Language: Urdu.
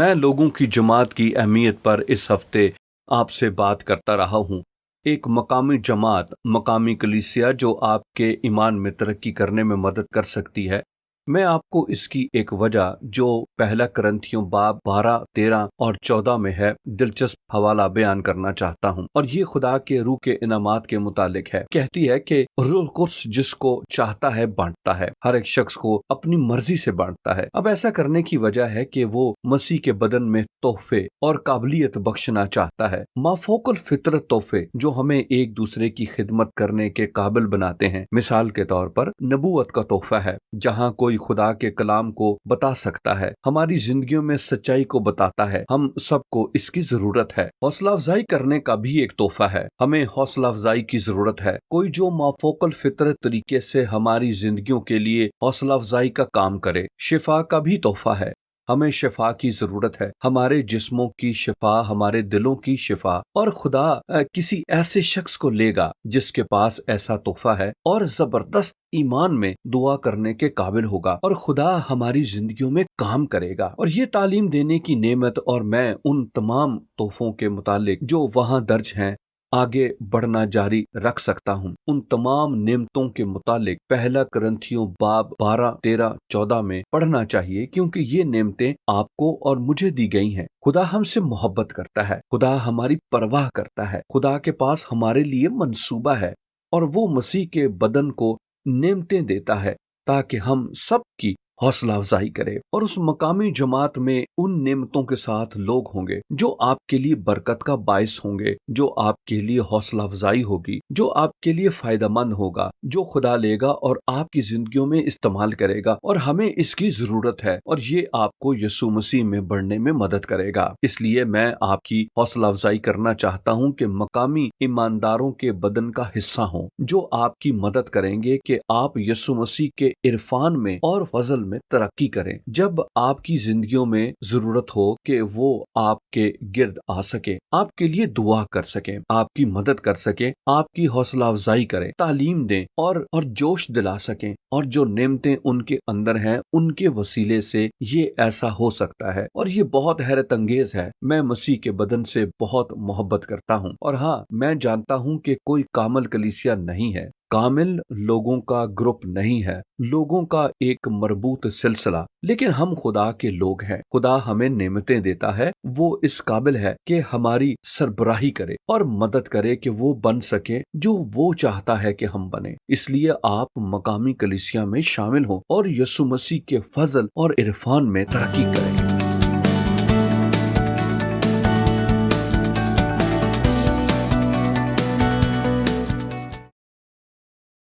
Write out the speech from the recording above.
میں لوگوں کی جماعت کی اہمیت پر اس ہفتے آپ سے بات کرتا رہا ہوں۔ ایک مقامی جماعت، مقامی کلیسیا جو آپ کے ایمان میں ترقی کرنے میں مدد کر سکتی ہے۔ میں آپ کو اس کی ایک وجہ جو پہلا کرنتھیوں باب 12، 13 اور 14 میں ہے، دلچسپ حوالہ بیان کرنا چاہتا ہوں، اور یہ خدا کے روح کے انعامات کے متعلق ہے۔ کہتی ہے کہ روح القدس جس کو چاہتا ہے بانٹتا ہے، ہر ایک شخص کو اپنی مرضی سے بانٹتا ہے۔ اب ایسا کرنے کی وجہ ہے کہ وہ مسیح کے بدن میں تحفے اور قابلیت بخشنا چاہتا ہے، مافوق الفطرت تحفے جو ہمیں ایک دوسرے کی خدمت کرنے کے قابل بناتے ہیں۔ مثال کے طور پر نبوت کا تحفہ ہے، جہاں کوئی خدا کے کلام کو بتا سکتا ہے، ہماری زندگیوں میں سچائی کو بتاتا ہے۔ ہم سب کو اس کی ضرورت ہے۔ حوصلہ افزائی کرنے کا بھی ایک تحفہ ہے، ہمیں حوصلہ افزائی کی ضرورت ہے۔ کوئی جو مافوق الفطرت طریقے سے ہماری زندگیوں کے لیے حوصلہ افزائی کا کام کرے۔ شفا کا بھی تحفہ ہے، ہمیں شفا کی ضرورت ہے، ہمارے جسموں کی شفا، ہمارے دلوں کی شفا، اور خدا کسی ایسے شخص کو لے گا جس کے پاس ایسا تحفہ ہے اور زبردست ایمان میں دعا کرنے کے قابل ہوگا، اور خدا ہماری زندگیوں میں کام کرے گا۔ اور یہ تعلیم دینے کی نعمت اور میں ان تمام تحفوں کے متعلق جو وہاں درج ہیں آگے بڑھنا جاری رکھ سکتا ہوں۔ ان تمام نعمتوں کے متعلق پہلا کرنتھیوں باب 12، 13، 14 میں پڑھنا چاہیے، کیونکہ یہ نعمتیں آپ کو اور مجھے دی گئی ہیں۔ خدا ہم سے محبت کرتا ہے، خدا ہماری پرواہ کرتا ہے، خدا کے پاس ہمارے لیے منصوبہ ہے، اور وہ مسیح کے بدن کو نعمتیں دیتا ہے تاکہ ہم سب کی حوصلہ افزائی کرے۔ اور اس مقامی جماعت میں ان نعمتوں کے ساتھ لوگ ہوں گے جو آپ کے لیے برکت کا باعث ہوں گے، جو آپ کے لیے حوصلہ افزائی ہوگی، جو آپ کے لیے فائدہ مند ہوگا، جو خدا لے گا اور آپ کی زندگیوں میں استعمال کرے گا، اور ہمیں اس کی ضرورت ہے، اور یہ آپ کو یسوع مسیح میں بڑھنے میں مدد کرے گا۔ اس لیے میں آپ کی حوصلہ افزائی کرنا چاہتا ہوں کہ مقامی ایمانداروں کے بدن کا حصہ ہوں، جو آپ کی مدد کریں گے کہ آپ یسوع مسیح کے عرفان میں اور فضل میں ترقی کریں۔ جب آپ کی زندگیوں میں ضرورت ہو کہ وہ آپ کے گرد آ سکے، آپ کے لیے دعا کر سکیں، آپ کی مدد کر سکیں، آپ کی حوصلہ افزائی کریں، تعلیم دیں اور جوش دلا سکیں، اور جو نعمتیں ان کے اندر ہیں ان کے وسیلے سے یہ ایسا ہو سکتا ہے، اور یہ بہت حیرت انگیز ہے۔ میں مسیح کے بدن سے بہت محبت کرتا ہوں، اور ہاں، میں جانتا ہوں کہ کوئی کامل کلیسیا نہیں ہے، کامل لوگوں کا گروپ نہیں ہے، لوگوں کا ایک مربوط سلسلہ، لیکن ہم خدا کے لوگ ہیں۔ خدا ہمیں نعمتیں دیتا ہے، وہ اس قابل ہے کہ ہماری سربراہی کرے اور مدد کرے کہ وہ بن سکے جو وہ چاہتا ہے کہ ہم بنیں۔ اس لیے آپ مقامی کلیسیا میں شامل ہوں اور یسوع مسیح کے فضل اور عرفان میں ترقی کریں۔